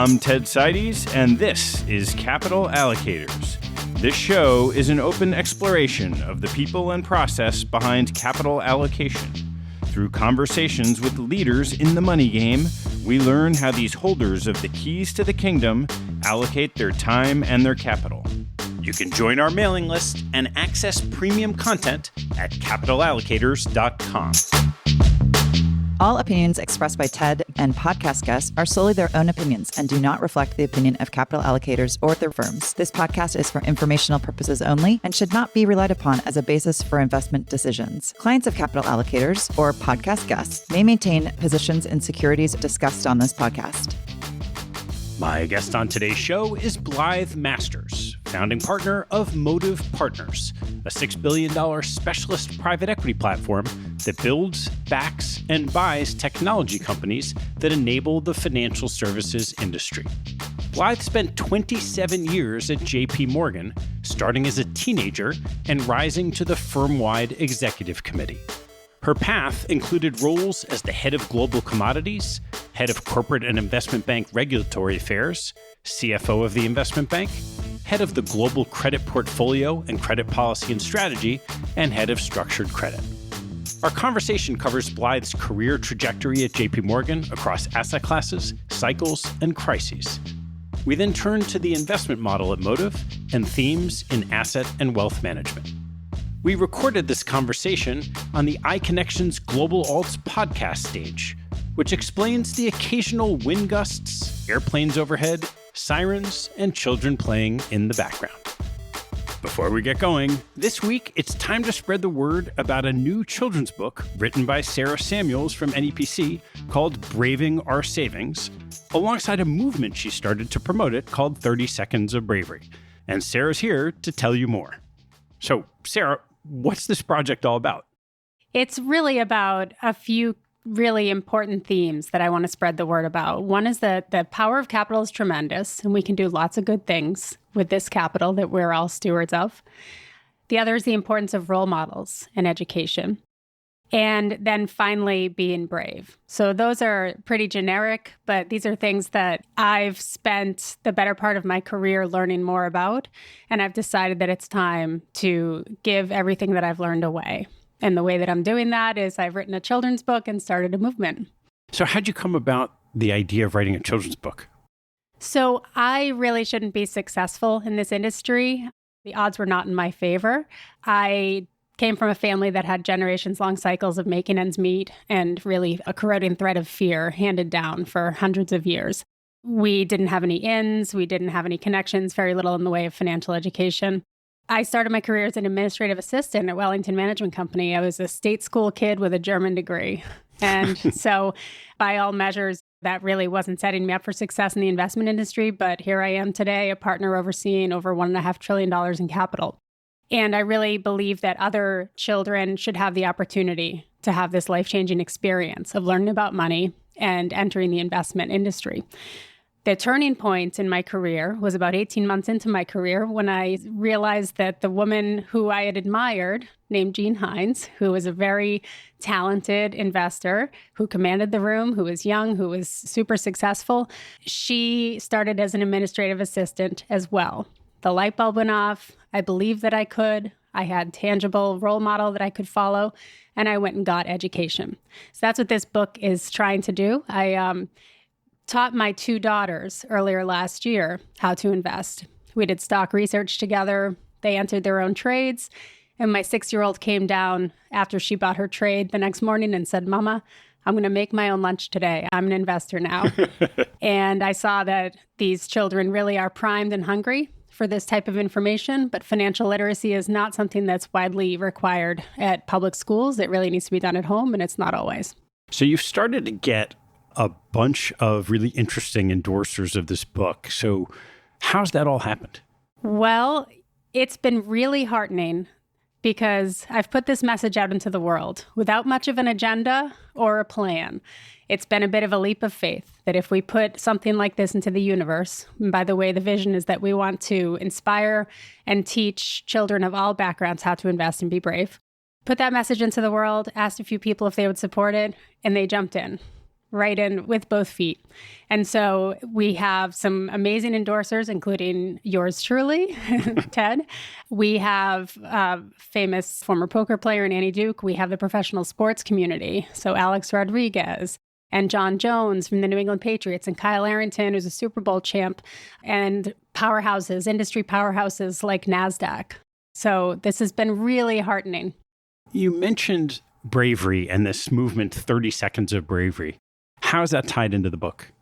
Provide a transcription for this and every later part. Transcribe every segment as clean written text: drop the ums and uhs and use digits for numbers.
I'm Ted Seides, and this is Capital Allocators. This show is an open exploration of the people and process behind capital allocation. Through conversations with leaders in the money game, we learn how these holders of the keys to the kingdom allocate their time and their capital. You can join our mailing list and access premium content at capitalallocators.com. All opinions expressed by Ted and podcast guests are solely their own opinions and do not reflect the opinion of Capital Allocators or their firms. This podcast is for informational purposes only and should not be relied upon as a basis for investment decisions. Clients of Capital Allocators or podcast guests may maintain positions in securities discussed on this podcast. My guest on today's show is Blythe Masters, founding partner of Motive Partners, a $6 billion specialist private equity platform that builds, backs, and buys technology companies that enable the financial services industry. Blythe spent 27 years at JP Morgan, starting as a teenager and rising to the firmwide executive committee. Her path included roles as the head of global commodities, head of corporate and investment bank regulatory affairs, CFO of the investment bank, head of the global credit portfolio and credit policy and strategy, and head of structured credit. Our conversation covers Blythe's career trajectory at JP Morgan across asset classes, cycles, and crises. We then turn to the investment model at Motive and themes in asset and wealth management. We recorded this conversation on the iConnections Global Alts podcast stage, which explains the occasional wind gusts, airplanes overhead, sirens, and children playing in the background. Before we get going, this week it's time to spread the word about a new children's book written by Sarah Samuels from NEPC called Braving Our Savings, alongside a movement she started to promote it called 30 Seconds of Bravery. And Sarah's here to tell you more. So, Sarah, what's this project all about? It's really about a few really important themes that I want to spread the word about. One is that the power of capital is tremendous, and we can do lots of good things with this capital that we're all stewards of. The other is the importance of role models in education. And then finally, being brave. So those are pretty generic, but these are things that I've spent the better part of my career learning more about. And I've decided that it's time to give everything that I've learned away. And the way that I'm doing that is I've written a children's book and started a movement. So how'd you come about the idea of writing a children's book? So I really shouldn't be successful in this industry. The odds were not in my favor. I came from a family that had generations-long cycles of making ends meet and really a corroding thread of fear handed down for hundreds of years. We didn't have any ins, we didn't have any connections, very little in the way of financial education. I started my career as an administrative assistant at Wellington Management Company. I was a state school kid with a German degree. And so by all measures, that really wasn't setting me up for success in the investment industry. But here I am today, a partner overseeing over $1.5 trillion in capital. And I really believe that other children should have the opportunity to have this life-changing experience of learning about money and entering the investment industry. The turning point in my career was about 18 months into my career when I realized that the woman who I had admired, named Jean Hines, who was a very talented investor, who commanded the room, who was young, who was super successful, she started as an administrative assistant as well. The light bulb went off. I believed that I could. I had tangible role model that I could follow, and I went and got education. So that's what this book is trying to do. I taught my two daughters earlier last year how to invest. We did stock research together. They entered their own trades. And my 6-year-old came down after she bought her trade the next morning and said, "Mama, I'm going to make my own lunch today. I'm an investor now." And I saw that these children really are primed and hungry for this type of information, but financial literacy is not something that's widely required at public schools. It really needs to be done at home, and it's not always. So you've started to get a bunch of really interesting endorsers of this book. So how's that all happened? Well, it's been really heartening because I've put this message out into the world without much of an agenda or a plan. It's been a bit of a leap of faith that if we put something like this into the universe, and by the way, the vision is that we want to inspire and teach children of all backgrounds how to invest and be brave. Put that message into the world, asked a few people if they would support it, and they jumped in. right in with both feet. And so we have some amazing endorsers, including yours truly, Ted. We have famous former poker player Annie Duke. We have the professional sports community. So Alex Rodriguez and John Jones from the New England Patriots and Kyle Arrington, who's a Super Bowl champ, and powerhouses, industry powerhouses like NASDAQ. So this has been really heartening. You mentioned bravery and this movement, 30 Seconds of Bravery. How is that tied into the book?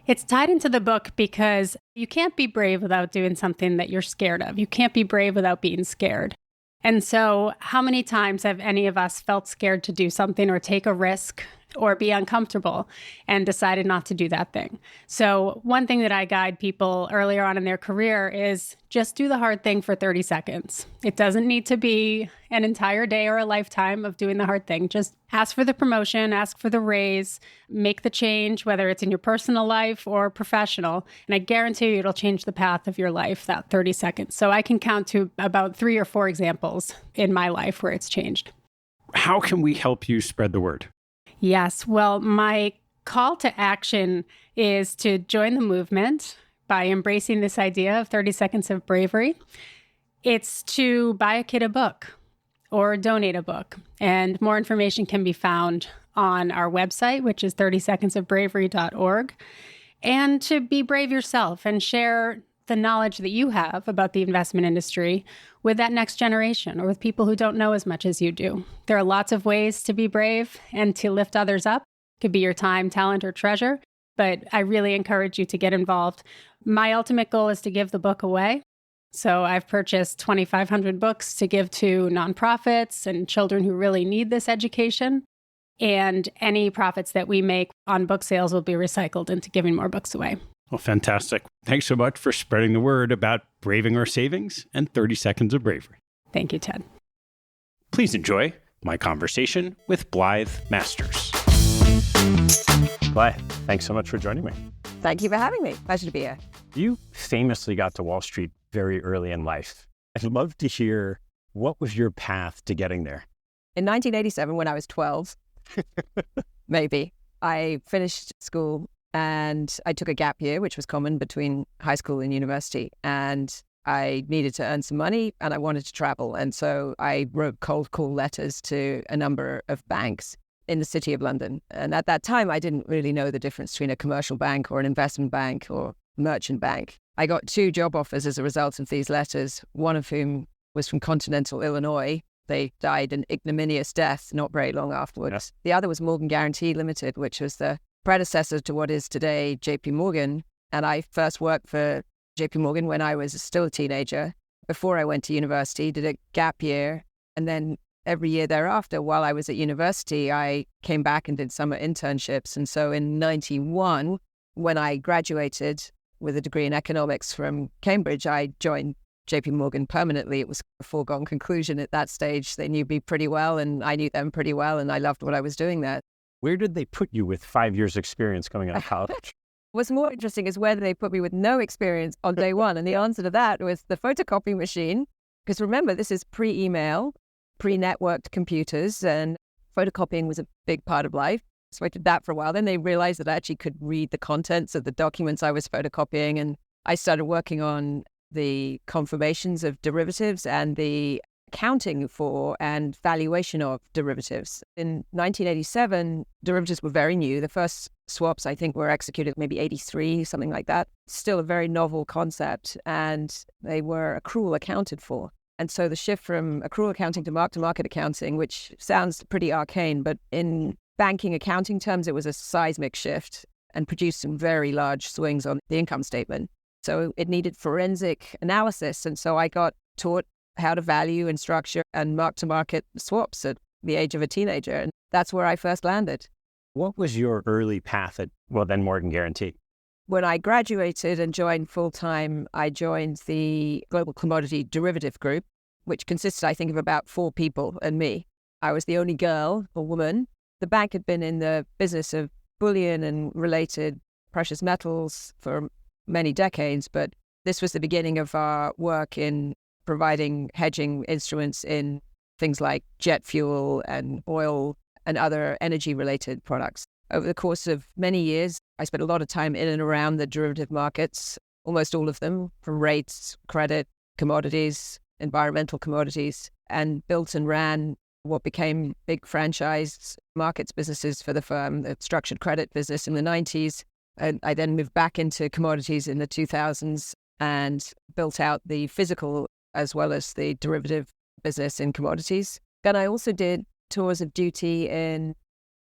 It's tied into the book because you can't be brave without doing something that you're scared of. You can't be brave without being scared. And so how many times have any of us felt scared to do something or take a risk or be uncomfortable and decided not to do that thing? So one thing that I guide people earlier on in their career is just do the hard thing for 30 seconds. It doesn't need to be an entire day or a lifetime of doing the hard thing. Just ask for the promotion, ask for the raise, make the change, whether it's in your personal life or professional. And I guarantee you it'll change the path of your life, that 30 seconds. So I can count to about 3 or 4 examples in my life where it's changed. How can we help you spread the word? Yes. Well, my call to action is to join the movement by embracing this idea of 30 seconds of bravery. It's to buy a kid a book or donate a book. And more information can be found on our website, which is 30secondsofbravery.org. And to be brave yourself and share the knowledge that you have about the investment industry with that next generation or with people who don't know as much as you do. There are lots of ways to be brave and to lift others up. It could be your time, talent, or treasure, but I really encourage you to get involved. My ultimate goal is to give the book away. So I've purchased 2,500 books to give to nonprofits and children who really need this education. And any profits that we make on book sales will be recycled into giving more books away. Well, fantastic. Thanks so much for spreading the word about braving our savings and 30 Seconds of Bravery. Thank you, Ted. Please enjoy my conversation with Blythe Masters. Blythe, thanks so much for joining me. Thank you for having me. Pleasure to be here. You famously got to Wall Street very early in life. I'd love to hear, what was your path to getting there? In 1987, when I was 12, maybe, I finished school and I took a gap year, which was common between high school and university. And I needed to earn some money and I wanted to travel. And so I wrote cold call letters to a number of banks in the city of London. And at that time, I didn't really know the difference between a commercial bank or an investment bank or merchant bank. I got 2 job offers as a result of these letters, one of whom was from Continental Illinois. They died an ignominious death not very long afterwards. Yeah. The other was Morgan Guarantee Limited, which was the predecessor to what is today JP Morgan. And I first worked for JP Morgan when I was still a teenager, before I went to university, did a gap year. And then every year thereafter, while I was at university, I came back and did summer internships. And so in 91, when I graduated with a degree in economics from Cambridge, I joined JP Morgan permanently. It was a foregone conclusion at that stage. They knew me pretty well and I knew them pretty well, and I loved what I was doing there. Where did they put you with 5 years experience coming out of college? What's more interesting is whether they put me with no experience on day one. And the answer to that was the photocopy machine. Because remember, this is pre-email, pre-networked computers, and photocopying was a big part of life. So I did that for a while. Then they realized that I actually could read the contents of the documents I was photocopying. And I started working on the confirmations of derivatives and the accounting for and valuation of derivatives. In 1987, derivatives were very new. The first swaps, I think, were executed maybe 83, something like that. Still a very novel concept, and they were accrual accounted for. And so the shift from accrual accounting to mark-to-market accounting, which sounds pretty arcane, but in banking accounting terms, it was a seismic shift and produced some very large swings on the income statement. So it needed forensic analysis. And so I got taught how to value and structure and mark-to-market swaps at the age of a teenager. And that's where I first landed. What was your early path at, then Morgan Guarantee? When I graduated and joined full-time, I joined the Global Commodity Derivative Group, which consisted, I think, of about 4 people and me. I was the only girl or woman. The bank had been in the business of bullion and related precious metals for many decades, but this was the beginning of our work in providing hedging instruments in things like jet fuel and oil and other energy-related products. Over the course of many years, I spent a lot of time in and around the derivative markets, almost all of them, from rates, credit, commodities, environmental commodities, and built and ran what became big franchised markets businesses for the firm, the structured credit business in the 90s. And I then moved back into commodities in the 2000s and built out the physical as well as the derivative business in commodities. Then I also did tours of duty in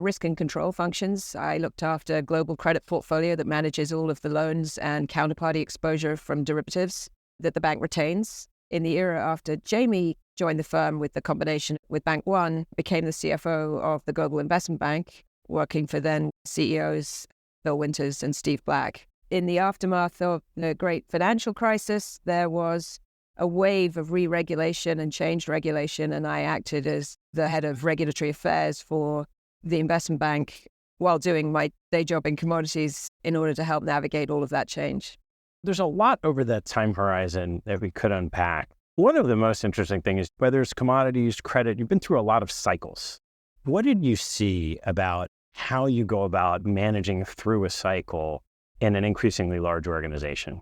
risk and control functions. I looked after a global credit portfolio that manages all of the loans and counterparty exposure from derivatives that the bank retains. In the era after Jamie joined the firm with the combination with Bank One, became the CFO of the Global Investment Bank, working for then CEOs Bill Winters and Steve Black. In the aftermath of the great financial crisis, there was a wave of re-regulation and changed regulation, and I acted as the head of regulatory affairs for the investment bank while doing my day job in commodities in order to help navigate all of that change. There's a lot over that time horizon that we could unpack. One of the most interesting things is whether it's commodities, credit, you've been through a lot of cycles. What did you see about how you go about managing through a cycle in an increasingly large organization?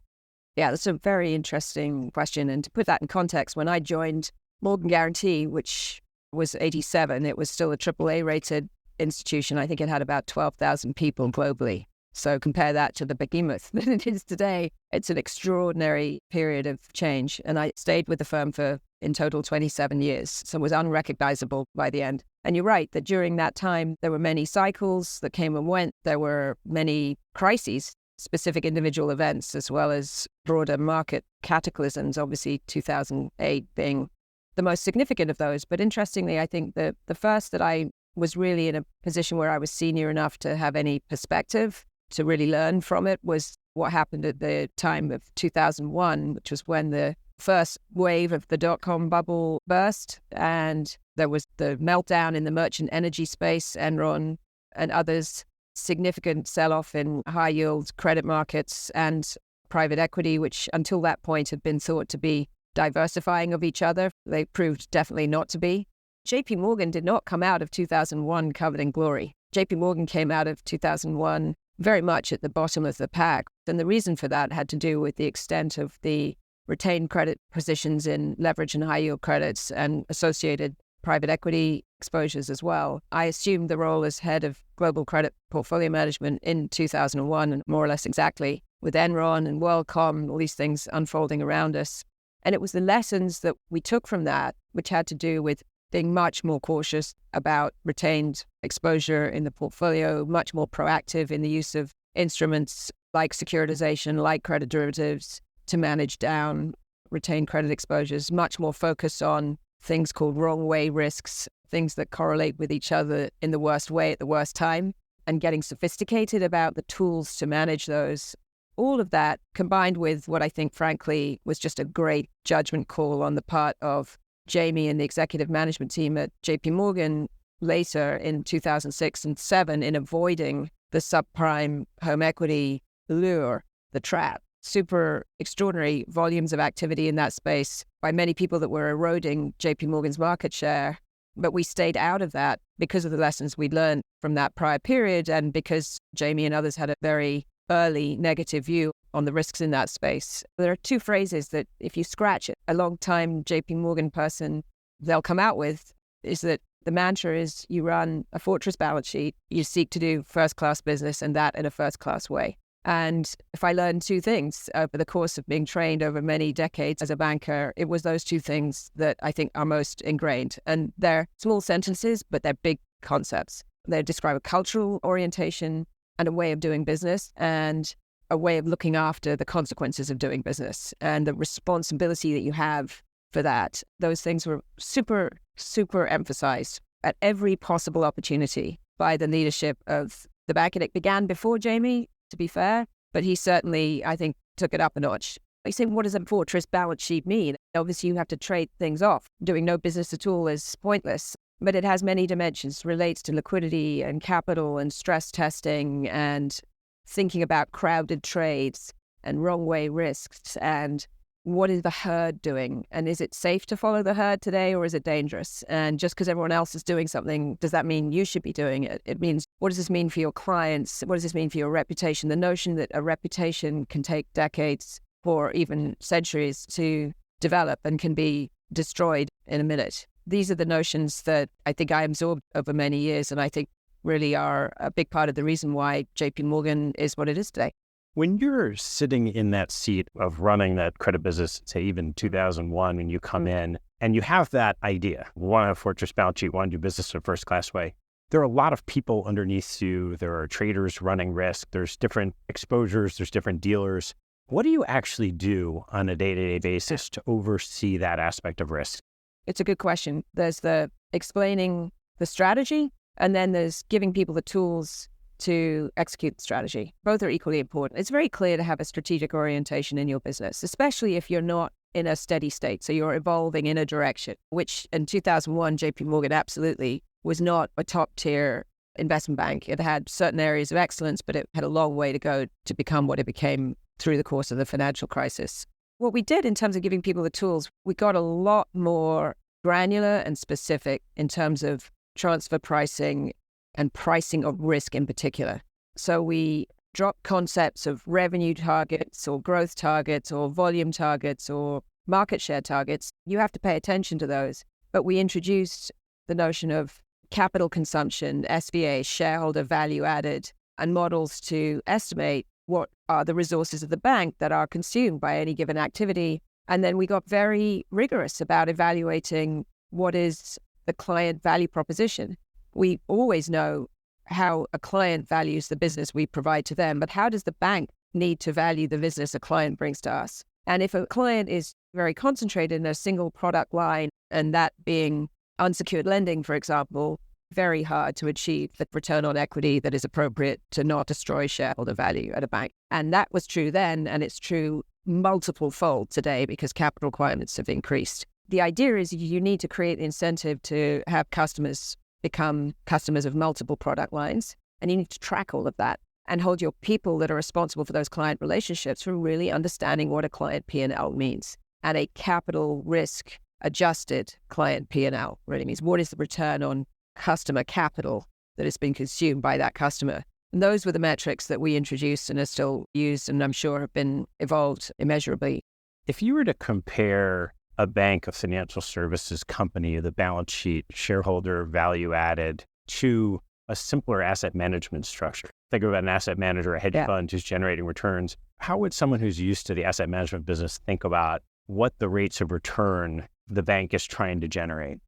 Yeah, that's a very interesting question. And to put that in context, when I joined Morgan Guarantee, which was 87, it was still a AAA rated institution. I think it had about 12,000 people globally. So compare that to the behemoth that it is today. It's an extraordinary period of change. And I stayed with the firm for, in total, 27 years. So it was unrecognizable by the end. And you're right that during that time, there were many cycles that came and went. There were many crises, specific individual events, as well as broader market cataclysms, obviously 2008 being the most significant of those. But interestingly, I think the first that I was really in a position where I was senior enough to have any perspective to really learn from it was what happened at the time of 2001, which was when the first wave of the dot-com bubble burst. And there was the meltdown in the merchant energy space, Enron and others, significant sell-off in high-yield credit markets and private equity, which until that point had been thought to be diversifying of each other. They proved definitely not to be. JP Morgan did not come out of 2001 covered in glory. JP Morgan came out of 2001 very much at the bottom of the pack. And the reason for that had to do with the extent of the retained credit positions in leverage and high-yield credits and associated private equity exposures as well. I assumed the role as head of global credit portfolio management in 2001, and more or less exactly, with Enron and WorldCom, all these things unfolding around us. And it was the lessons that we took from that, which had to do with being much more cautious about retained exposure in the portfolio, much more proactive in the use of instruments like securitization, like credit derivatives to manage down retained credit exposures, much more focused on things called wrong way risks, things that correlate with each other in the worst way at the worst time, and getting sophisticated about the tools to manage those. All of that combined with what I think, frankly, was just a great judgment call on the part of Jamie and the executive management team at JP Morgan later in 2006 and 2007 in avoiding the subprime home equity lure, the trap. Super extraordinary volumes of activity in that space by many people that were eroding JP Morgan's market share. But we stayed out of that because of the lessons we'd learned from that prior period and because Jamie and others had a very early negative view on the risks in that space. There are two phrases that if you scratch a long-time JP Morgan person, they'll come out with, is that the mantra is you run a fortress balance sheet, you seek to do first-class business and that in a first-class way. And if I learned two things over the course of being trained over many decades as a banker, it was those two things that I think are most ingrained. And they're small sentences, but they're big concepts. They describe a cultural orientation and a way of doing business and a way of looking after the consequences of doing business and the responsibility that you have for that. Those things were super, super emphasized at every possible opportunity by the leadership of the bank. And it began before Jamie, to be fair, but he certainly, I think, took it up a notch. You say, what does a fortress balance sheet mean? Obviously, you have to trade things off. Doing no business at all is pointless, but it has many dimensions, relates to liquidity and capital and stress testing and thinking about crowded trades and wrong way risks and what is the herd doing? And is it safe to follow the herd today, or is it dangerous? And just because everyone else is doing something, does that mean you should be doing it? It means, what does this mean for your clients? What does this mean for your reputation? The notion that a reputation can take decades or even centuries to develop and can be destroyed in a minute. These are the notions that I think I absorbed over many years, and I think really are a big part of the reason why JP Morgan is what it is today. When you're sitting in that seat of running that credit business, say even 2001, when you come in and you have that idea, we want to have a fortress balance sheet, want to do business in a first-class way, there are a lot of people underneath you. There are traders running risk. There's different exposures. There's different dealers. What do you actually do on a day-to-day basis to oversee that aspect of risk? It's a good question. There's the explaining the strategy, and then there's giving people the tools to execute the strategy. Both are equally important. It's very clear to have a strategic orientation in your business, especially if you're not in a steady state. So you're evolving in a direction, which in 2001, JP Morgan absolutely was not a top-tier investment bank. It had certain areas of excellence, but it had a long way to go to become what it became through the course of the financial crisis. What we did in terms of giving people the tools, we got a lot more granular and specific in terms of transfer pricing and pricing of risk in particular. So we dropped concepts of revenue targets or growth targets or volume targets or market share targets. You have to pay attention to those. But we introduced the notion of capital consumption, SVA, shareholder value added, and models to estimate what are the resources of the bank that are consumed by any given activity. And then we got very rigorous about evaluating what is the client value proposition. We always know how a client values the business we provide to them, but how does the bank need to value the business a client brings to us? And if a client is very concentrated in a single product line, and that being unsecured lending, for example, very hard to achieve the return on equity that is appropriate to not destroy shareholder value at a bank. And that was true then, and it's true multiple fold today because capital requirements have increased. The idea is you need to create incentive to have customers become customers of multiple product lines, and you need to track all of that and hold your people that are responsible for those client relationships from really understanding what a client P&L means. And a capital risk adjusted client P&L really means what is the return on customer capital that has been consumed by that customer. And those were the metrics that we introduced and are still used, and I'm sure have been evolved immeasurably. If you were to compare a bank, a financial services company, the balance sheet, shareholder value added, to a simpler asset management structure, think about an asset manager, a hedge fund who's generating returns. How would someone who's used to the asset management business think about what the rates of return the bank is trying to generate?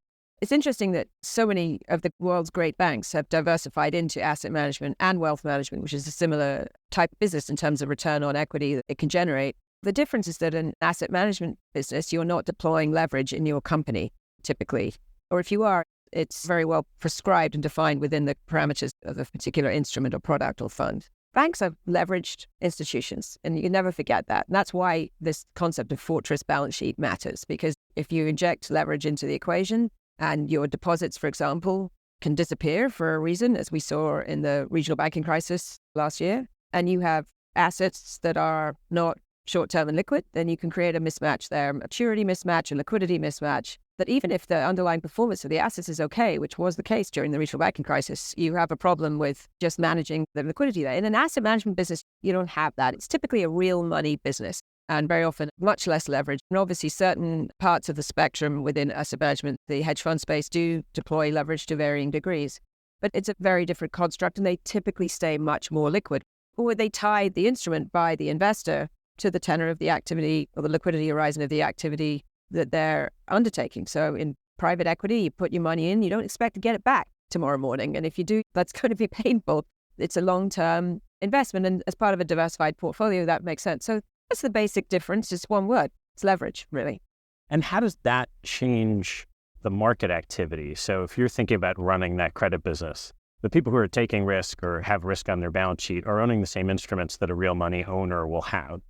It's interesting that so many of the world's great banks have diversified into asset management and wealth management, which is a similar type of business in terms of return on equity that it can generate. The difference is that in asset management business, you're not deploying leverage in your company, typically. Or if you are, it's very well prescribed and defined within the parameters of a particular instrument or product or fund. Banks are leveraged institutions, and you can never forget that. And that's why this concept of fortress balance sheet matters, because if you inject leverage into the equation and your deposits, for example, can disappear for a reason, as we saw in the regional banking crisis last year, and you have assets that are not short-term and liquid, then you can create a mismatch there, a maturity mismatch, a liquidity mismatch, that even if the underlying performance of the assets is okay, which was the case during the regional banking crisis, you have a problem with just managing the liquidity there. In an asset management business, you don't have that. It's typically a real money business and very often much less leverage. And obviously certain parts of the spectrum within asset management, the hedge fund space, do deploy leverage to varying degrees. But it's a very different construct, and they typically stay much more liquid. Or they tie the instrument by the investor to the tenor of the activity or the liquidity horizon of the activity that they're undertaking. So in private equity, you put your money in, you don't expect to get it back tomorrow morning. And if you do, that's going to be painful. It's a long-term investment. And as part of a diversified portfolio, that makes sense. So that's the basic difference. It's one word. It's leverage, really. And how does that change the market activity? So if you're thinking about running that credit business, the people who are taking risk or have risk on their balance sheet are owning the same instruments that a real money owner will have.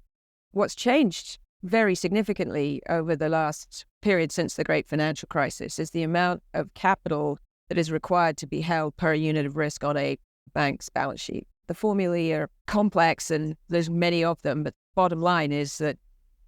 What's changed very significantly over the last period since the great financial crisis is the amount of capital that is required to be held per unit of risk on a bank's balance sheet. The formulae are complex and there's many of them, but bottom line is that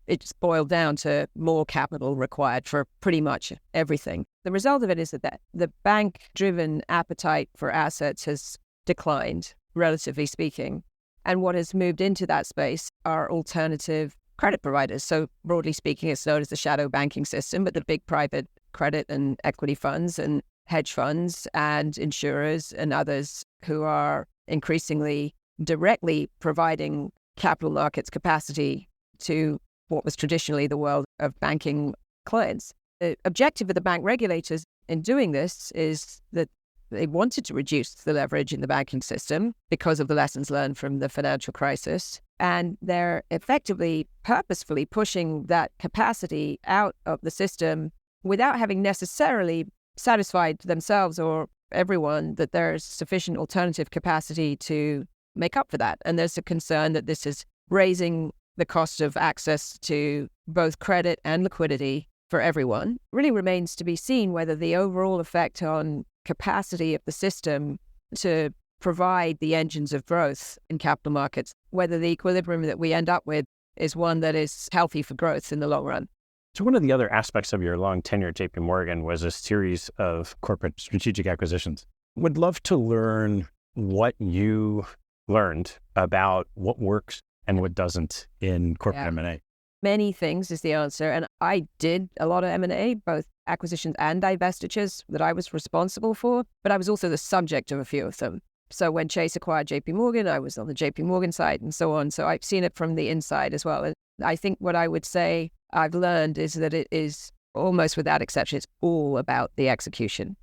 it's boiled down to more capital required for pretty much everything. The result of it is that the bank-driven appetite for assets has declined, relatively speaking. And what has moved into that space are alternative credit providers. So broadly speaking, it's known as the shadow banking system, but the big private credit and equity funds and hedge funds and insurers and others who are increasingly directly providing capital markets capacity to what was traditionally the world of banking clients. The objective of the bank regulators in doing this is that they wanted to reduce the leverage in the banking system because of the lessons learned from the financial crisis. And they're effectively, purposefully pushing that capacity out of the system without having necessarily satisfied themselves or everyone that there's sufficient alternative capacity to make up for that. And there's a concern that this is raising the cost of access to both credit and liquidity for everyone. It really remains to be seen whether the overall effect on capacity of the system to provide the engines of growth in capital markets, whether the equilibrium that we end up with is one that is healthy for growth in the long run. So one of the other aspects of your long tenure at JP Morgan was a series of corporate strategic acquisitions. Would love to learn what you learned about what works and what doesn't in corporate M&A. Many things is the answer. And I did a lot of M&A, both acquisitions and divestitures that I was responsible for, but I was also the subject of a few of them. So when Chase acquired JP Morgan, I was on the JP Morgan side and so on. So I've seen it from the inside as well. And I think what I would say I've learned is that it is almost without exception, it's all about the execution.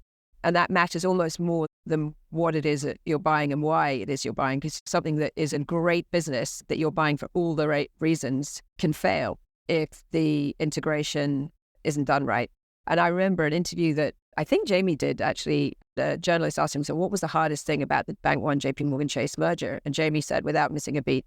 And that matters almost more than what it is that you're buying and why it is you're buying, because something that is a great business that you're buying for all the right reasons can fail if the integration isn't done right. And I remember an interview that I think Jamie did actually. The journalist asked him, so what was the hardest thing about the Bank One JP Morgan Chase merger? And Jamie said, without missing a beat,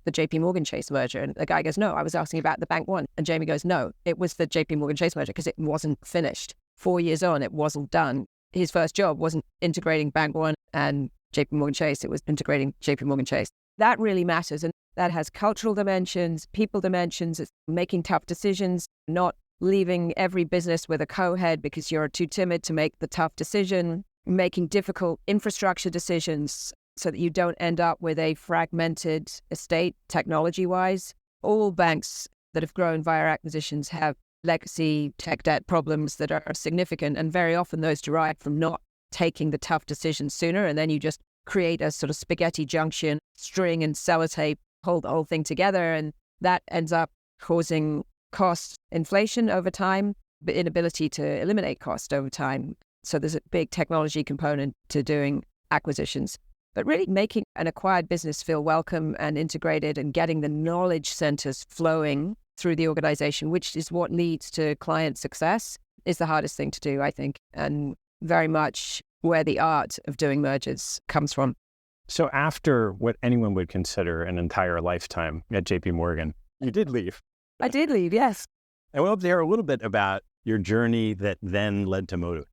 the JP Morgan Chase merger. And the guy goes, no, I was asking about the Bank One. And Jamie goes, no, it was the JP Morgan Chase merger because it wasn't finished. 4 years on, it wasn't done. His first job wasn't integrating Bank One and JP Morgan Chase. It was integrating JP Morgan Chase. That really matters. And that has cultural dimensions, people dimensions. It's making tough decisions, not leaving every business with a co-head because you're too timid to make the tough decision, making difficult infrastructure decisions so that you don't end up with a fragmented estate technology-wise. All banks that have grown via acquisitions have legacy tech debt problems that are significant, and very often those derive from not taking the tough decisions sooner, and then you just create a sort of spaghetti junction, string and sellotape, hold the whole thing together, and that ends up causing cost inflation over time, but inability to eliminate cost over time. So there's a big technology component to doing acquisitions, but really making an acquired business feel welcome and integrated and getting the knowledge centers flowing through the organization, which is what leads to client success, is the hardest thing to do, I think, and very much where the art of doing mergers comes from. So after what anyone would consider an entire lifetime at JP Morgan, you did leave. I did leave, yes. I want to hear a little bit about your journey that then led to Motive.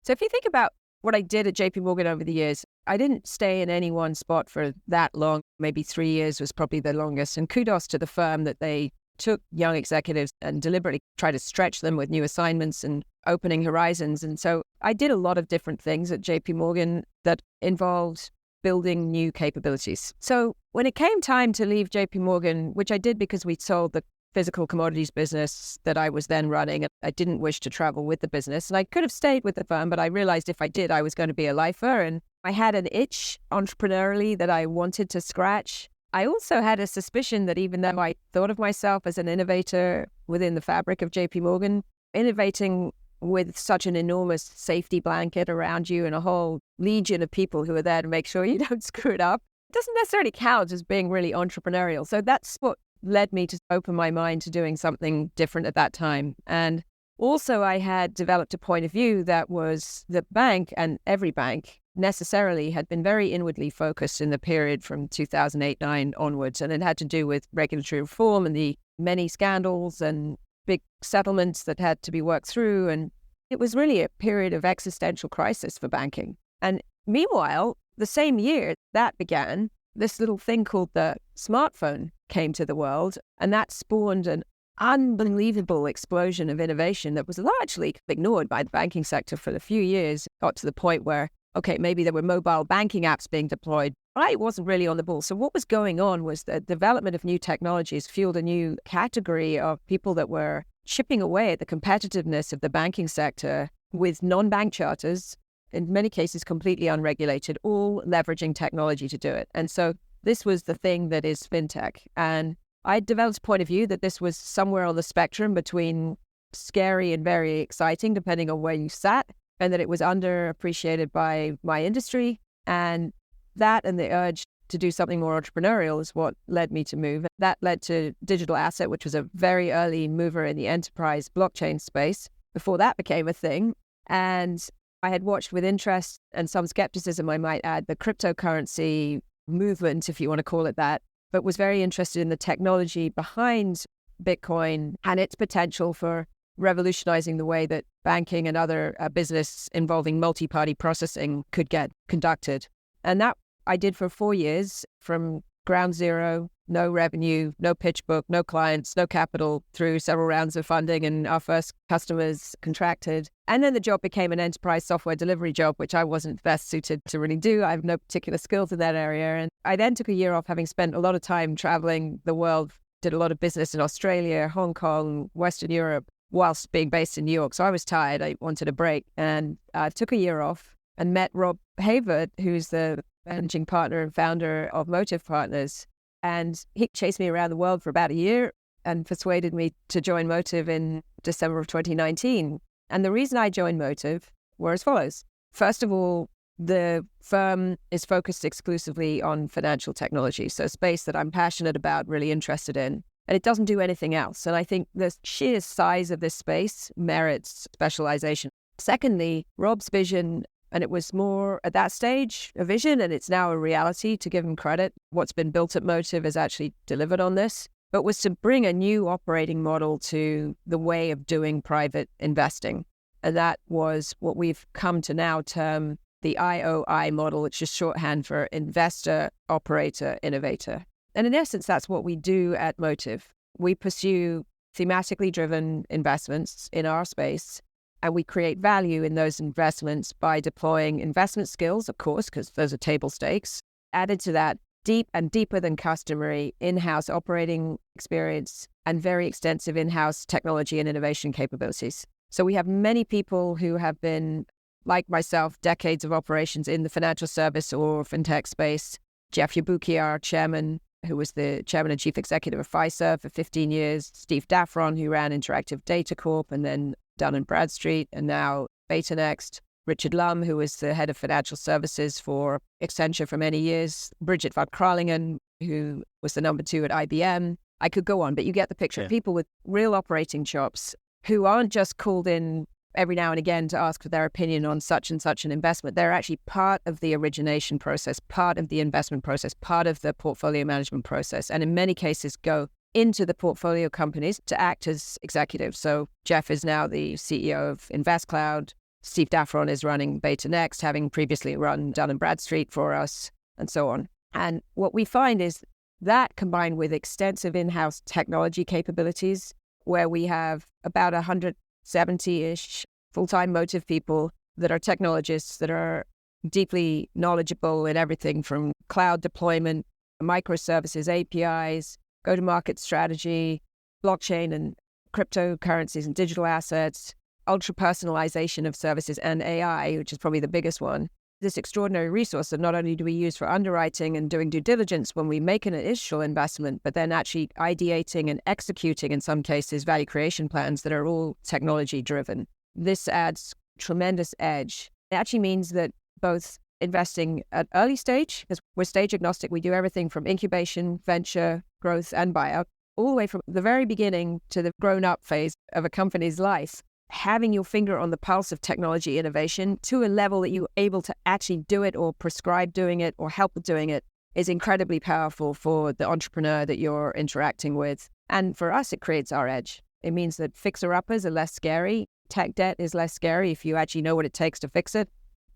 So if you think about what I did at JP Morgan over the years, I didn't stay in any one spot for that long. Maybe 3 years was probably the longest. And kudos to the firm that they took young executives and deliberately tried to stretch them with new assignments and opening horizons. And so I did a lot of different things at JP Morgan that involved building new capabilities. So when it came time to leave JP Morgan, which I did because we'd sold the physical commodities business that I was then running, and I didn't wish to travel with the business. And I could have stayed with the firm, but I realized if I did, I was going to be a lifer. And I had an itch entrepreneurially that I wanted to scratch. I also had a suspicion that even though I thought of myself as an innovator within the fabric of JP Morgan, innovating with such an enormous safety blanket around you and a whole legion of people who are there to make sure you don't screw it up, doesn't necessarily count as being really entrepreneurial. So that's what led me to open my mind to doing something different at that time. And also I had developed a point of view that was the bank, and every bank necessarily had been very inwardly focused in the period from 2008-9 onwards. And it had to do with regulatory reform and the many scandals and big settlements that had to be worked through. And it was really a period of existential crisis for banking. And meanwhile, the same year that began, this little thing called the smartphone came to the world, and that spawned an unbelievable explosion of innovation that was largely ignored by the banking sector for a few years. Got to the point where, okay, maybe there were mobile banking apps being deployed. I wasn't really on the ball. So what was going on was the development of new technologies fueled a new category of people that were chipping away at the competitiveness of the banking sector with non-bank charters, in many cases completely unregulated, all leveraging technology to do it. And so this was the thing that is fintech. And I developed a point of view that this was somewhere on the spectrum between scary and very exciting, depending on where you sat, and that it was underappreciated by my industry. And that and the urge to do something more entrepreneurial is what led me to move. That led to Digital Asset, which was a very early mover in the enterprise blockchain space before that became a thing. And I had watched with interest and some skepticism, I might add, the cryptocurrency movement, if you want to call it that, but was very interested in the technology behind Bitcoin and its potential for revolutionizing the way that banking and other business involving multi-party processing could get conducted. And that I did for 4 years, from ground zero, no revenue, no pitch book, no clients, no capital, through several rounds of funding, and our first customers contracted. And then the job became an enterprise software delivery job, which I wasn't best suited to really do. I have no particular skills in that area. And I then took a year off, having spent a lot of time traveling the world, did a lot of business in Australia, Hong Kong, Western Europe, whilst being based in New York. So I was tired. I wanted a break. And I took a year off and met Rob Havert, who's the managing partner and founder of Motive Partners. And he chased me around the world for about a year and persuaded me to join Motive in December of 2019. And the reason I joined Motive were as follows. First of all, the firm is focused exclusively on financial technology, so a space that I'm passionate about, really interested in. And it doesn't do anything else. And I think the sheer size of this space merits specialization. Secondly, Rob's vision, and it was more at that stage a vision, and it's now a reality, to give him credit. What's been built at Motive has actually delivered on this, but was to bring a new operating model to the way of doing private investing. And that was what we've come to now term the IOI model, which is shorthand for investor, operator, innovator. And in essence, that's what we do at Motive. We pursue thematically driven investments in our space, and we create value in those investments by deploying investment skills, of course, because those are table stakes. Added to that, deep and deeper than customary in-house operating experience and very extensive in-house technology and innovation capabilities. So we have many people who have been, like myself, decades of operations in the financial service or fintech space. Jeff Yabuki, our chairman, who was the chairman and chief executive of Fiserv for 15 years. Steve Daffron, who ran Interactive Data Corp and then Dun & Bradstreet, and now BetaNext. Richard Lum, who was the head of financial services for Accenture for many years. Bridget van Kralingen, who was the number 2 at IBM. I could go on, but you get the picture. Yeah. People with real operating chops who aren't just called in every now and again to ask for their opinion on such and such an investment. They're actually part of the origination process, part of the investment process, part of the portfolio management process, and in many cases go into the portfolio companies to act as executives. So Jeff is now the CEO of InvestCloud. Steve Daffron is running BetaNext, having previously run Dun & Bradstreet for us, and so on. And what we find is that, combined with extensive in-house technology capabilities, where we have about 170-ish full-time Motive people that are technologists, that are deeply knowledgeable in everything from cloud deployment, microservices, APIs, go-to-market strategy, blockchain and cryptocurrencies and digital assets, ultra-personalization of services, and AI, which is probably the biggest one. This extraordinary resource that not only do we use for underwriting and doing due diligence when we make an initial investment, but then actually ideating and executing, in some cases, value creation plans that are all technology-driven. This adds tremendous edge. It actually means that both investing at early stage, because we're stage agnostic, we do everything from incubation, venture, growth, and buyout, all the way from the very beginning to the grown-up phase of a company's life. Having your finger on the pulse of technology innovation to a level that you're able to actually do it or prescribe doing it or help with doing it is incredibly powerful for the entrepreneur that you're interacting with. And for us, it creates our edge. It means that fixer-uppers are less scary. Tech debt is less scary if you actually know what it takes to fix it.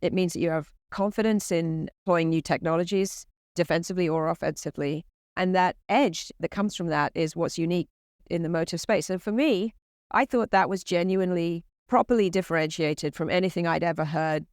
It means that you have confidence in deploying new technologies, defensively or offensively. And that edge that comes from that is what's unique in the motive space. And for me, I thought that was genuinely properly differentiated from anything I'd ever heard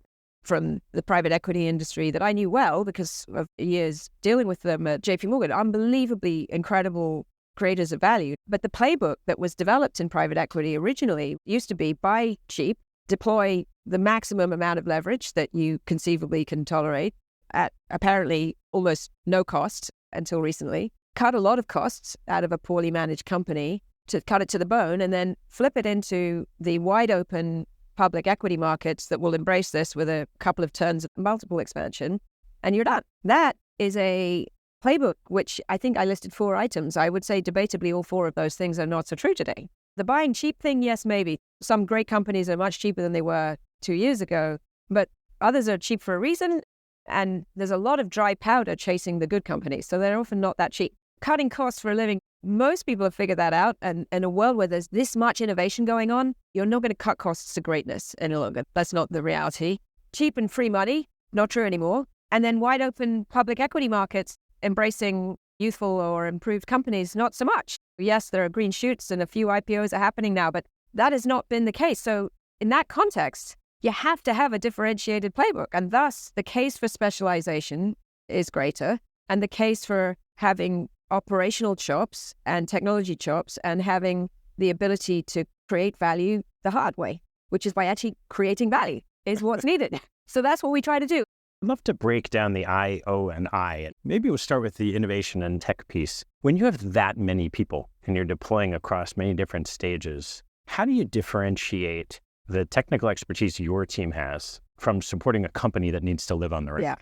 from the private equity industry that I knew well because of years dealing with them at JP Morgan. Unbelievably incredible creators of value. But the playbook that was developed in private equity originally used to be buy cheap, deploy the maximum amount of leverage that you conceivably can tolerate at apparently almost no cost until recently, cut a lot of costs out of a poorly managed company to cut it to the bone, and then flip it into the wide open public equity markets that will embrace this with a couple of turns of multiple expansion, and you're done. That is a playbook, which I think I listed 4 items. I would say debatably all 4 of those things are not so true today. The buying cheap thing, yes, maybe. Some great companies are much cheaper than they were 2 years ago, but others are cheap for a reason, and there's a lot of dry powder chasing the good companies, so they're often not that cheap. Cutting costs for a living, most people have figured that out, and in a world where there's this much innovation going on, you're not going to cut costs to greatness any longer. That's not the reality. Cheap and free money, not true anymore. And then wide open public equity markets embracing youthful or improved companies, not so much. Yes, there are green shoots and a few IPOs are happening now, but that has not been the case. So in that context, you have to have a differentiated playbook. And thus, the case for specialization is greater, and the case for having operational chops and technology chops and having the ability to create value the hard way, which is by actually creating value, is what's needed. So that's what we try to do. I'd love to break down the I, O, and I. Maybe we'll start with the innovation and tech piece. When you have that many people and you're deploying across many different stages, how do you differentiate the technical expertise your team has from supporting a company that needs to live on the road? Yeah,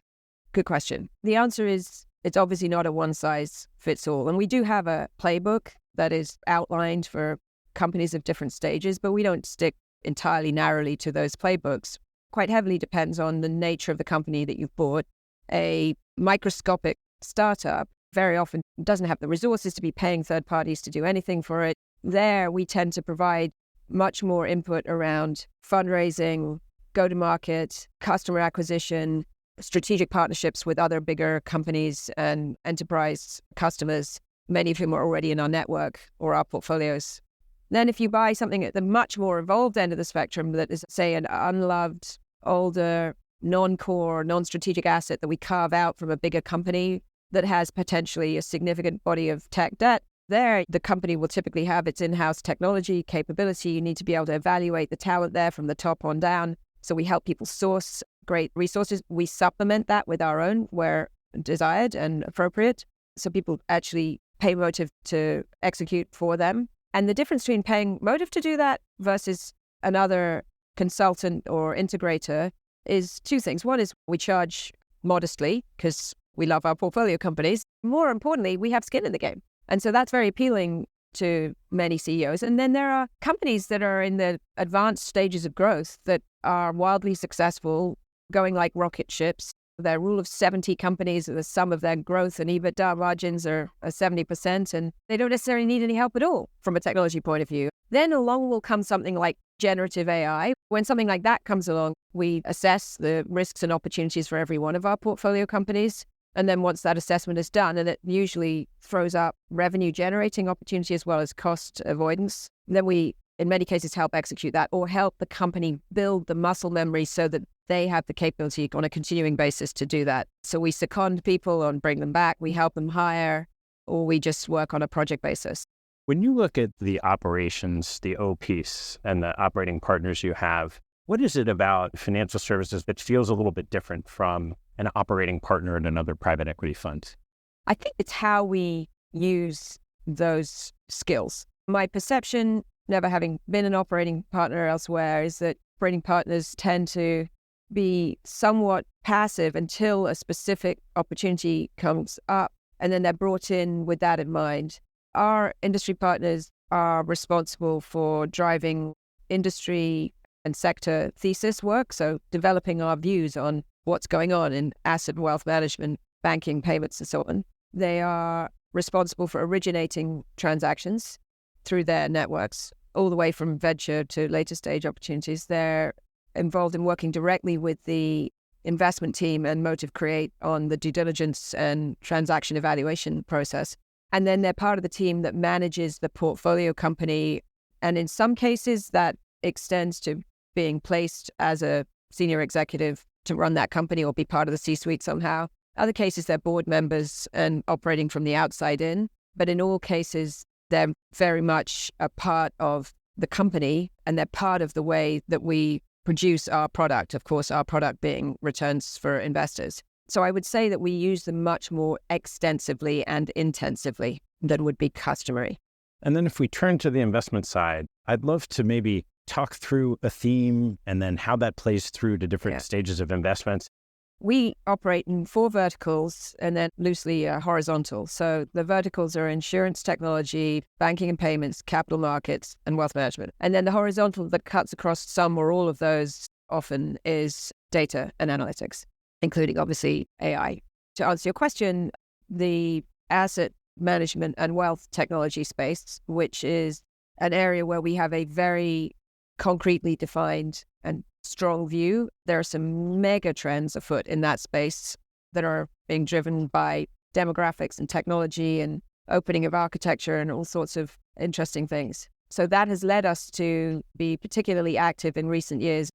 good question. The answer is it's obviously not a one-size-fits-all. And we do have a playbook that is outlined for companies of different stages, but we don't stick entirely narrowly to those playbooks. Quite heavily depends on the nature of the company that you've bought. A microscopic startup very often doesn't have the resources to be paying third parties to do anything for it. There, we tend to provide much more input around fundraising, go-to-market, customer acquisition, strategic partnerships with other bigger companies and enterprise customers, many of whom are already in our network or our portfolios. Then if you buy something at the much more evolved end of the spectrum that is, say, an unloved, older, non-core, non-strategic asset that we carve out from a bigger company that has potentially a significant body of tech debt, there the company will typically have its in-house technology capability. You need to be able to evaluate the talent there from the top on down. So we help people source great resources. We supplement that with our own where desired and appropriate. So people actually pay Motive to execute for them. And the difference between paying Motive to do that versus another consultant or integrator is 2 things. One is we charge modestly because we love our portfolio companies. More importantly, we have skin in the game. And so that's very appealing to many CEOs. And then there are companies that are in the advanced stages of growth that are wildly successful, going like rocket ships. Their rule of 70 companies, the sum of their growth and EBITDA margins are 70%, and they don't necessarily need any help at all from a technology point of view. Then along will come something like generative AI. When something like that comes along, we assess the risks and opportunities for every one of our portfolio companies. And then once that assessment is done, and it usually throws up revenue generating opportunity as well as cost avoidance, then we, in many cases, help execute that or help the company build the muscle memory so that they have the capability on a continuing basis to do that. So we second people and bring them back, we help them hire, or we just work on a project basis. When you look at the operations, the O piece, and the operating partners you have, what is it about financial services that feels a little bit different from an operating partner at another private equity fund? I think it's how we use those skills. My perception, never having been an operating partner elsewhere, is that operating partners tend to be somewhat passive until a specific opportunity comes up, and then they're brought in with that in mind. Our industry partners are responsible for driving industry and sector thesis work, so developing our views on what's going on in asset and wealth management, banking, payments, and so on. They are responsible for originating transactions through their networks, all the way from venture to later stage opportunities. They're involved in working directly with the investment team and Motive Create on the due diligence and transaction evaluation process. And then they're part of the team that manages the portfolio company. And in some cases, that extends to being placed as a senior executive to run that company or be part of the C-suite somehow. Other cases, they're board members and operating from the outside in. But in all cases, they're very much a part of the company, and they're part of the way that we produce our product, of course, our product being returns for investors. So I would say that we use them much more extensively and intensively than would be customary. And then if we turn to the investment side, I'd love to maybe talk through a theme and then how that plays through to different stages of investments. We operate in 4 verticals and then loosely horizontal. So the verticals are insurance technology, banking and payments, capital markets, and wealth management. And then the horizontal that cuts across some or all of those often is data and analytics, including obviously AI. To answer your question, the asset management and wealth technology space, which is an area where we have a very concretely defined and strong view. There are some mega trends afoot in that space that are being driven by demographics and technology and opening of architecture and all sorts of interesting things. So that has led us to be particularly active in recent years.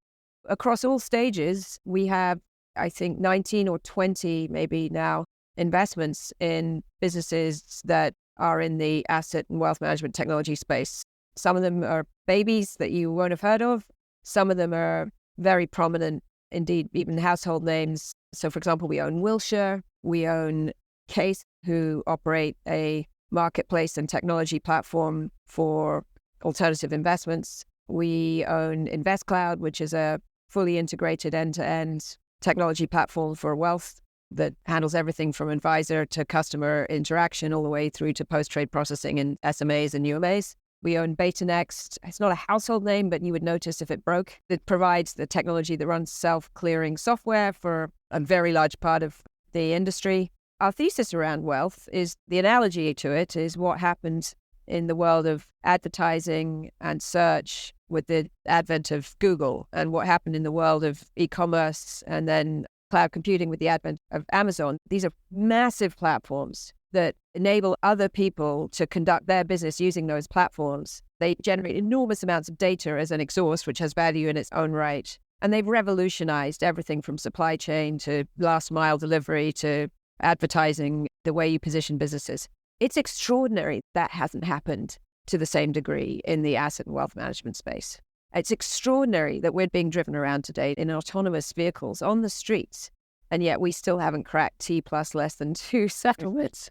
Across all stages, we have, I think, 19 or 20 maybe now investments in businesses that are in the asset and wealth management technology space. Some of them are babies that you won't have heard of. Some of them are very prominent, indeed, even household names. So, for example, we own Wilshire, we own Case, who operate a marketplace and technology platform for alternative investments. We own InvestCloud, which is a fully integrated end-to-end technology platform for wealth that handles everything from advisor to customer interaction all the way through to post-trade processing and SMAs and UMAs. We own BetaNext. It's not a household name, but you would notice if it broke. It provides the technology that runs self-clearing software for a very large part of the industry. Our thesis around wealth is, the analogy to it is what happened in the world of advertising and search with the advent of Google, and what happened in the world of e-commerce and then cloud computing with the advent of Amazon. These are massive platforms that enable other people to conduct their business using those platforms. They generate enormous amounts of data as an exhaust, which has value in its own right. And they've revolutionized everything from supply chain to last mile delivery to advertising, the way you position businesses. It's extraordinary that hasn't happened to the same degree in the asset and wealth management space. It's extraordinary that we're being driven around today in autonomous vehicles on the streets, and yet we still haven't cracked T plus less than 2 settlements.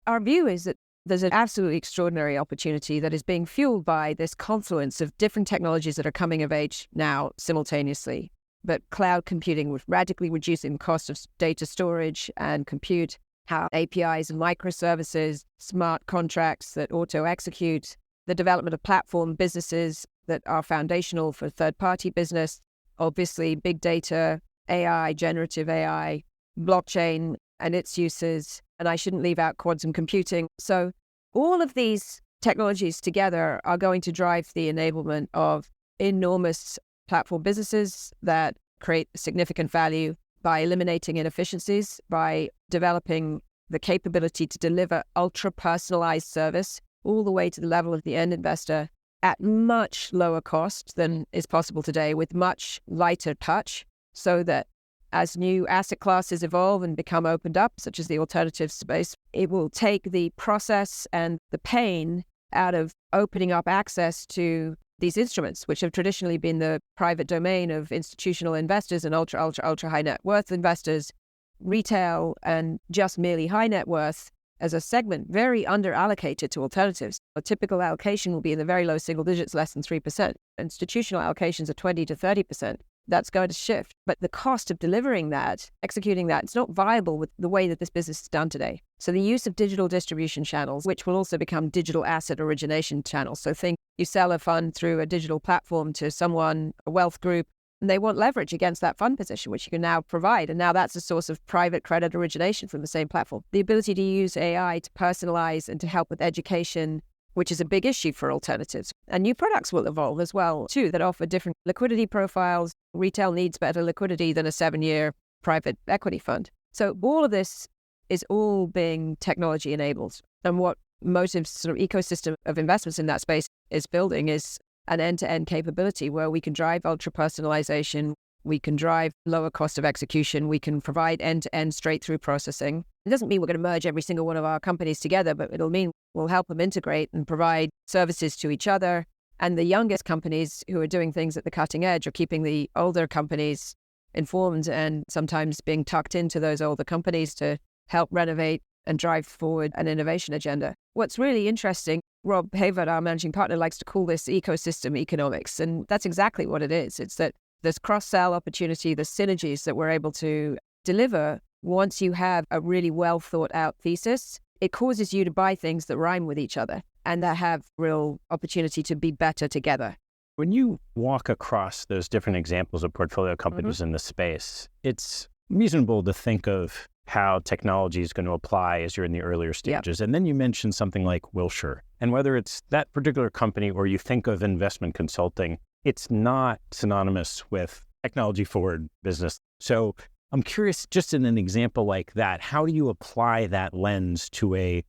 Our view is that there's an absolutely extraordinary opportunity that is being fueled by this confluence of different technologies that are coming of age now simultaneously. But cloud computing, with radically reducing the cost of data storage and compute, how APIs and microservices, smart contracts that auto-execute, the development of platform businesses that are foundational for third-party business, obviously big data, AI, generative AI, blockchain and its uses, and I shouldn't leave out quantum computing. So all of these technologies together are going to drive the enablement of enormous platform businesses that create significant value by eliminating inefficiencies, by developing the capability to deliver ultra-personalized service all the way to the level of the end investor at much lower cost than is possible today, with much lighter touch, so that as new asset classes evolve and become opened up, such as the alternative space, it will take the process and the pain out of opening up access to these instruments, which have traditionally been the private domain of institutional investors and ultra high net worth investors. Retail and just merely high net worth as a segment, very under-allocated to alternatives. A typical allocation will be in the very low single digits, less than 3%. Institutional allocations are 20 to 30%. That's going to shift. But the cost of delivering that, executing that, it's not viable with the way that this business is done today. So the use of digital distribution channels, which will also become digital asset origination channels. So think you sell a fund through a digital platform to someone, a wealth group, and they want leverage against that fund position, which you can now provide. And now that's a source of private credit origination from the same platform. The ability to use AI to personalize and to help with education, which is a big issue for alternatives. And new products will evolve as well, too, that offer different liquidity profiles. Retail needs better liquidity than a 7-year private equity fund. So all of this is all being technology enabled. And what Motive's sort of ecosystem of investments in that space is building is an end-to-end capability where we can drive ultra-personalization, we can drive lower cost of execution, we can provide end-to-end straight-through processing. It doesn't mean we're going to merge every single one of our companies together, but it'll mean we'll help them integrate and provide services to each other. And the youngest companies who are doing things at the cutting edge are keeping the older companies informed and sometimes being tucked into those older companies to help renovate and drive forward an innovation agenda. What's really interesting, Rob Havert, our managing partner, likes to call this ecosystem economics. And that's exactly what it is. It's that there's cross-sell opportunity, the synergies that we're able to deliver once you have a really well thought out thesis. It causes you to buy things that rhyme with each other and that have real opportunity to be better together. When you walk across those different examples of portfolio companies in the space, it's reasonable to think of how technology is going to apply as you're in the earlier stages. Yep. And then you mentioned something like Wilshire. And whether it's that particular company or you think of investment consulting, it's not synonymous with technology forward business. So I'm curious, just in an example like that, how do you apply that lens to a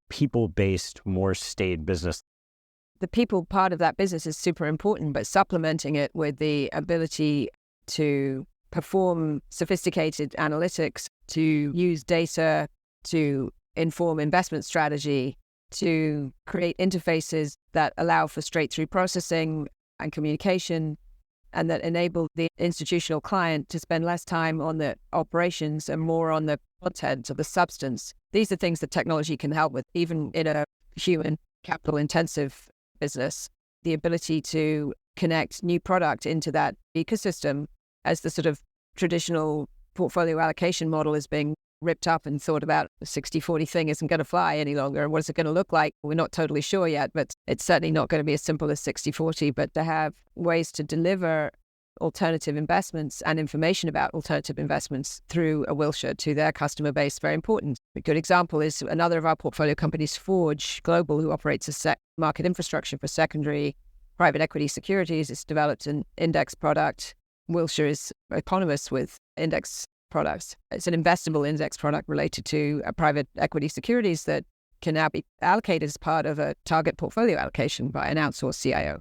people-based, more staid business? The people part of that business is super important, but supplementing it with the ability to perform sophisticated analytics, to use data to inform investment strategy, to create interfaces that allow for straight-through processing and communication, and that enable the institutional client to spend less time on the operations and more on the content or the substance. These are things that technology can help with, even in a human capital-intensive business. The ability to connect new product into that ecosystem as the sort of traditional portfolio allocation model is being ripped up and thought about. The 60-40 thing isn't going to fly any longer. And what is it going to look like? We're not totally sure yet, but it's certainly not going to be as simple as 60-40, but to have ways to deliver alternative investments and information about alternative investments through a Wilshire to their customer base, very important. A good example is another of our portfolio companies, Forge Global, who operates a market infrastructure for secondary private equity securities. It's developed an index product. Wilshire is eponymous with index products. It's an investable index product related to private equity securities that can now be allocated as part of a target portfolio allocation by an outsourced CIO.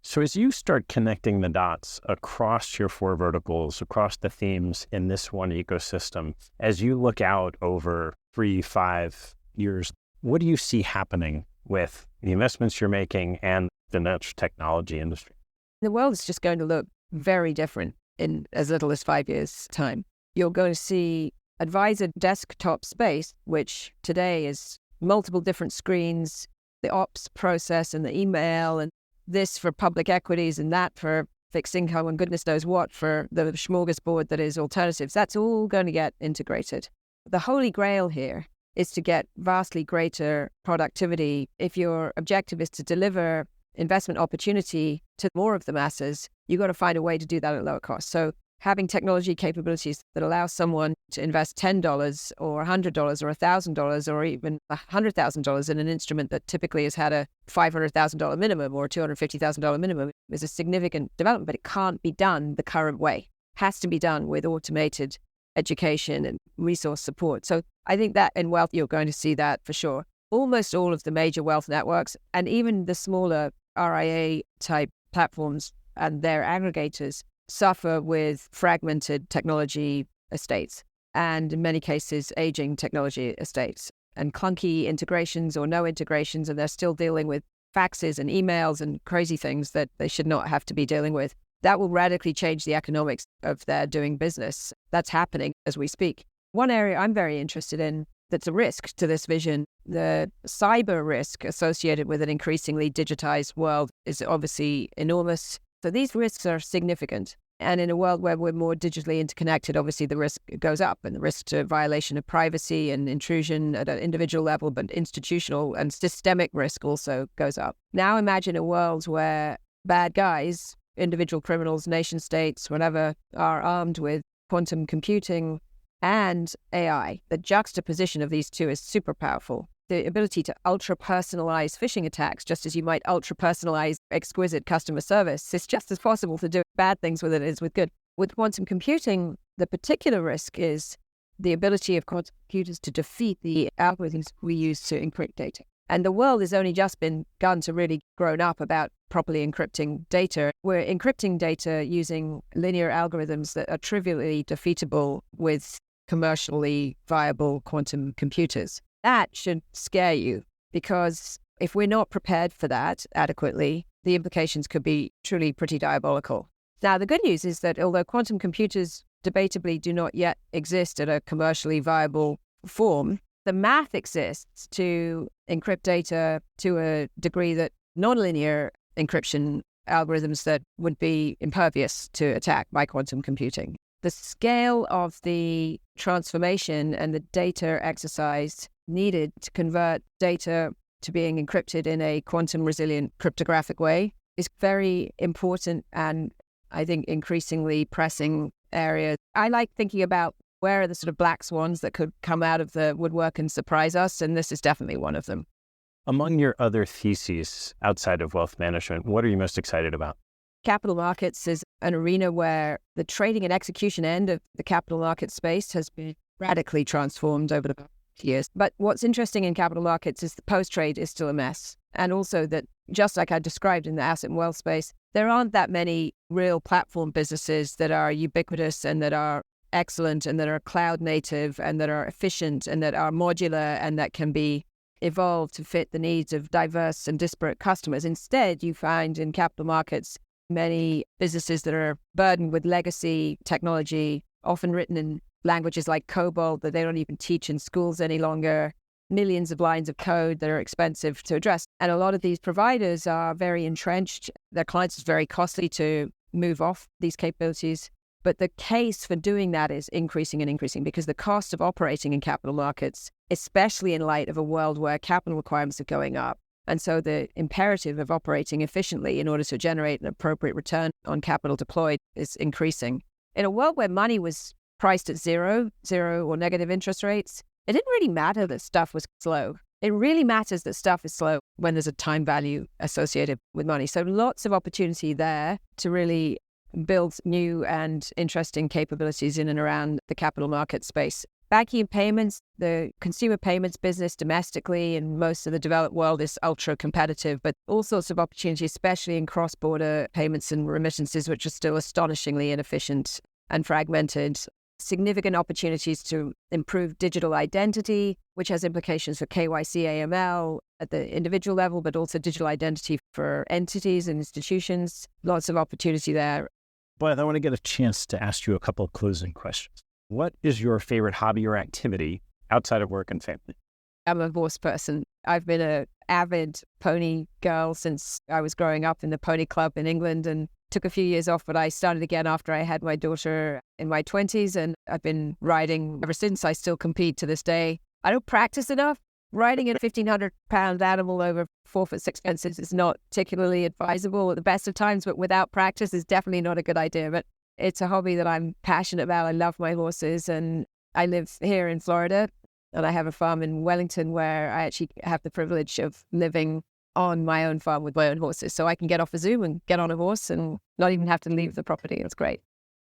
So as you start connecting the dots across your four verticals, across the themes in this one ecosystem, as you look out over 3-5 years, what do you see happening with the investments you're making and the niche technology industry? The world is just going to look very different in as little as 5 years' time. You're going to see advisor desktop space, which today is multiple different screens, the ops process and the email, and this for public equities and that for fixed income and goodness knows what for the smorgasbord that is alternatives. That's all going to get integrated. The holy grail here is to get vastly greater productivity. If your objective is to deliver investment opportunity to more of the masses, you've got to find a way to do that at lower cost. So having technology capabilities that allow someone to invest $10 or $100 or $1,000 or even $100,000 in an instrument that typically has had a $500,000 minimum or $250,000 minimum is a significant development, but it can't be done the current way. It has to be done with automated education and resource support. So I think that in wealth, you're going to see that for sure. Almost all of the major wealth networks and even the smaller RIA type platforms and their aggregators suffer with fragmented technology estates and in many cases aging technology estates and clunky integrations or no integrations, and they're still dealing with faxes and emails and crazy things that they should not have to be dealing with. That will radically change the economics of their doing business. That's happening as we speak. One area I'm very interested in that's a risk to this vision, the cyber risk associated with an increasingly digitized world is obviously enormous. So these risks are significant. And in a world where we're more digitally interconnected, obviously the risk goes up, and the risk to violation of privacy and intrusion at an individual level, but institutional and systemic risk also goes up. Now imagine a world where bad guys, individual criminals, nation states, whatever, are armed with quantum computing and AI. The juxtaposition of these two is super powerful. The ability to ultra-personalize phishing attacks, just as you might ultra-personalize exquisite customer service, it's just as possible to do bad things with it as with good. With quantum computing, the particular risk is the ability of quantum computers to defeat the algorithms we use to encrypt data. And the world has only just begun to really grown up about properly encrypting data. We're encrypting data using linear algorithms that are trivially defeatable with commercially viable quantum computers. That should scare you, because if we're not prepared for that adequately, the implications could be truly pretty diabolical. Now, the good news is that although quantum computers debatably do not yet exist at a commercially viable form, the math exists to encrypt data to a degree that nonlinear encryption algorithms that would be impervious to attack by quantum computing. The scale of the transformation and the data exercise needed to convert data to being encrypted in a quantum resilient cryptographic way is very important, and I think increasingly pressing area. I like thinking about where are the sort of black swans that could come out of the woodwork and surprise us, and this is definitely one of them. Among your other theses outside of wealth management, what are you most excited about? Capital markets is an arena where the trading and execution end of the capital market space has been radically transformed over the past years. But what's interesting in capital markets is the post-trade is still a mess. And also that, just like I described in the asset and wealth space, there aren't that many real platform businesses that are ubiquitous and that are excellent and that are cloud native and that are efficient and that are modular and that can be evolved to fit the needs of diverse and disparate customers. Instead, you find in capital markets many businesses that are burdened with legacy technology, often written in languages like COBOL that they don't even teach in schools any longer, millions of lines of code that are expensive to address. And a lot of these providers are very entrenched. Their clients is very costly to move off these capabilities. But the case for doing that is increasing and increasing because the cost of operating in capital markets, especially in light of a world where capital requirements are going up, and so the imperative of operating efficiently in order to generate an appropriate return on capital deployed is increasing. In a world where money was priced at zero or negative interest rates, it didn't really matter that stuff was slow. It really matters that stuff is slow when there's a time value associated with money. So lots of opportunity there to really build new and interesting capabilities in and around the capital market space. Banking and payments, the consumer payments business domestically in most of the developed world is ultra competitive, but all sorts of opportunities, especially in cross-border payments and remittances, which are still astonishingly inefficient and fragmented. Significant opportunities to improve digital identity, which has implications for KYC, AML at the individual level, but also digital identity for entities and institutions. Lots of opportunity there. Blythe, I want to get a chance to ask you a couple of closing questions. What is your favorite hobby or activity outside of work and family? I'm a horse person. I've been an avid pony girl since I was growing up in the pony club in England and took a few years off, but I started again after I had my daughter in my 20s, and I've been riding ever since. I still compete to this day. I don't practice enough. Riding a 1,500-pound animal over 4'6" fences is not particularly advisable at the best of times, but without practice is definitely not a good idea. But it's a hobby that I'm passionate about. I love my horses, and I live here in Florida, and I have a farm in Wellington where I actually have the privilege of living on my own farm with my own horses. So I can get off a Zoom and get on a horse and not even have to leave the property. It's great.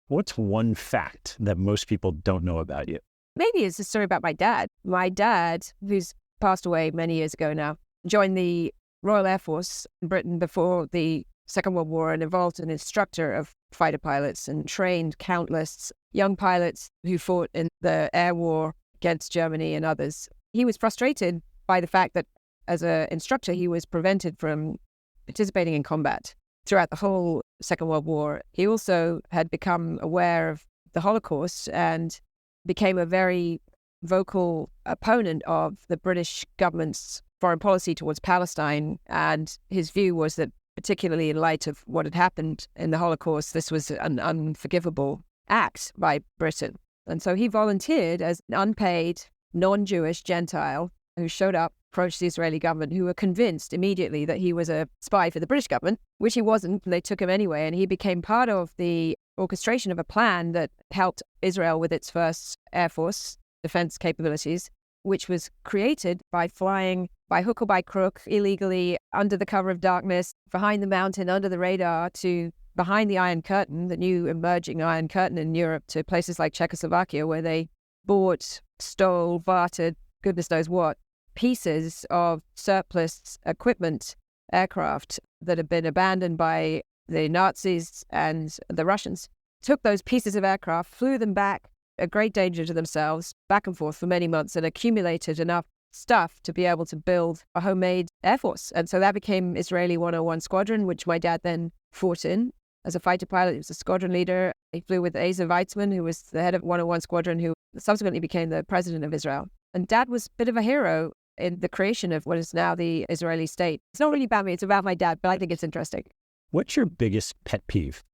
What's one fact that most people don't know about you? Maybe it's a story about my dad. My dad, who's passed away many years ago now, joined the Royal Air Force in Britain before the Second World War and involved an instructor of fighter pilots and trained countless young pilots who fought in the air war against Germany and others. He was frustrated by the fact that as an instructor, he was prevented from participating in combat throughout the whole Second World War. He also had become aware of the Holocaust and became a very vocal opponent of the British government's foreign policy towards Palestine. And his view was that, particularly in light of what had happened in the Holocaust, this was an unforgivable act by Britain. And so he volunteered as an unpaid, non-Jewish Gentile who showed up, approached the Israeli government, who were convinced immediately that he was a spy for the British government, which he wasn't, and they took him anyway. And he became part of the orchestration of a plan that helped Israel with its first Air Force defense capabilities, which was created by flying by hook or by crook, illegally, under the cover of darkness, behind the mountain, under the radar, to behind the Iron Curtain, the new emerging Iron Curtain in Europe, to places like Czechoslovakia, where they bought, stole, bartered, goodness knows what, pieces of surplus equipment, aircraft that had been abandoned by the Nazis and the Russians, took those pieces of aircraft, flew them back, a great danger to themselves, back and forth for many months, and accumulated enough stuff to be able to build a homemade Air Force. And so that became Israeli 101 Squadron, which my dad then fought in. As a fighter pilot, he was a squadron leader. He flew with Asa Weizmann, who was the head of 101 Squadron, who subsequently became the president of Israel. And Dad was a bit of a hero in the creation of what is now the Israeli state. It's not really about me, it's about my dad, but I think it's interesting. What's your biggest pet peeve?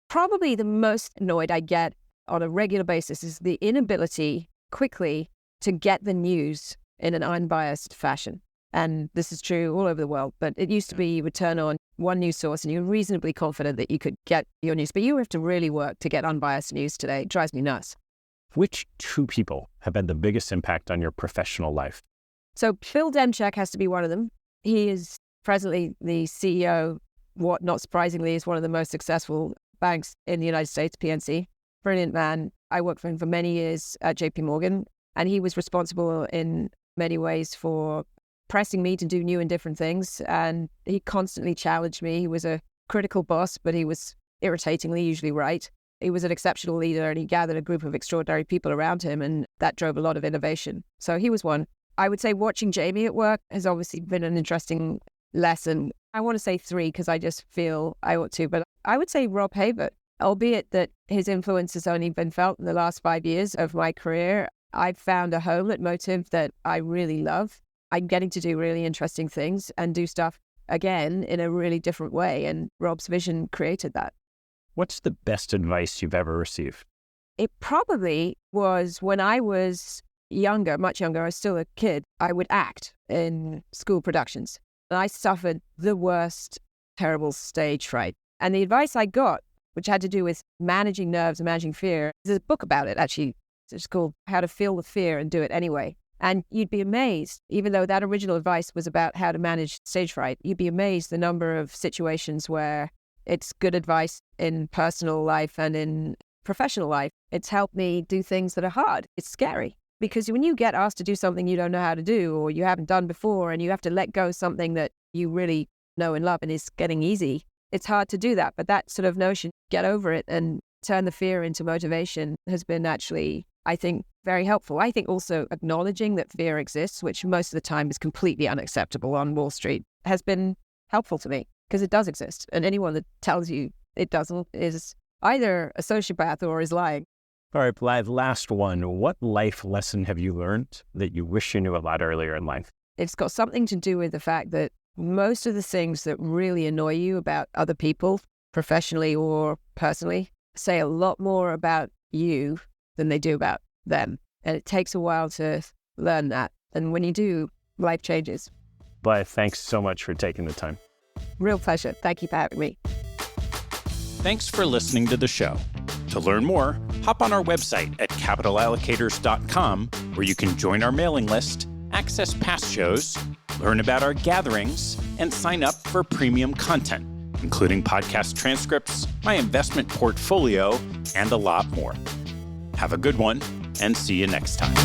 Probably the most annoyed I get on a regular basis is the inability quickly to get the news in an unbiased fashion. And this is true all over the world, but it used to be you would turn on one news source and you're reasonably confident that you could get your news, but you have to really work to get unbiased news today. It drives me nuts. Which two people have had the biggest impact on your professional life? So Phil Demchak has to be one of them. He is presently the CEO, what not surprisingly is one of the most successful banks in the United States, PNC. Brilliant man. I worked for him for many years at JP Morgan, and he was responsible in many ways for pressing me to do new and different things. And he constantly challenged me. He was a critical boss, but he was irritatingly usually right. He was an exceptional leader, and he gathered a group of extraordinary people around him, and that drove a lot of innovation. So he was one. I would say watching Jamie at work has obviously been an interesting lesson. I want to say three because I just feel I ought to, but I would say Rob Havert, albeit that his influence has only been felt in the last 5 years of my career. I've found a home at Motive that I really love. I'm getting to do really interesting things and do stuff again in a really different way. And Rob's vision created that. What's the best advice you've ever received? It probably was when I was younger, much younger, I was still a kid, I would act in school productions. And I suffered the worst, terrible stage fright. And the advice I got, which had to do with managing nerves and managing fear, there's a book about it, actually. It's called How to Feel the Fear and Do It Anyway. And you'd be amazed, even though that original advice was about how to manage stage fright, you'd be amazed the number of situations where it's good advice in personal life and in professional life. It's helped me do things that are hard. It's scary because when you get asked to do something you don't know how to do or you haven't done before and you have to let go of something that you really know and love and is getting easy, it's hard to do that. But that sort of notion, get over it and turn the fear into motivation has been actually, I think, very helpful. I think also acknowledging that fear exists, which most of the time is completely unacceptable on Wall Street, has been helpful to me because it does exist. And anyone that tells you it doesn't is either a sociopath or is lying. All right, Blythe, last one. What life lesson have you learned that you wish you knew a lot earlier in life? It's got something to do with the fact that most of the things that really annoy you about other people, professionally or personally, say a lot more about you than they do about them. And it takes a while to learn that. And when you do, life changes. Blythe, thanks so much for taking the time. Real pleasure. Thank you for having me. Thanks for listening to the show. To learn more, hop on our website at capitalallocators.com, where you can join our mailing list, access past shows, learn about our gatherings, and sign up for premium content, including podcast transcripts, my investment portfolio, and a lot more. Have a good one, and see you next time.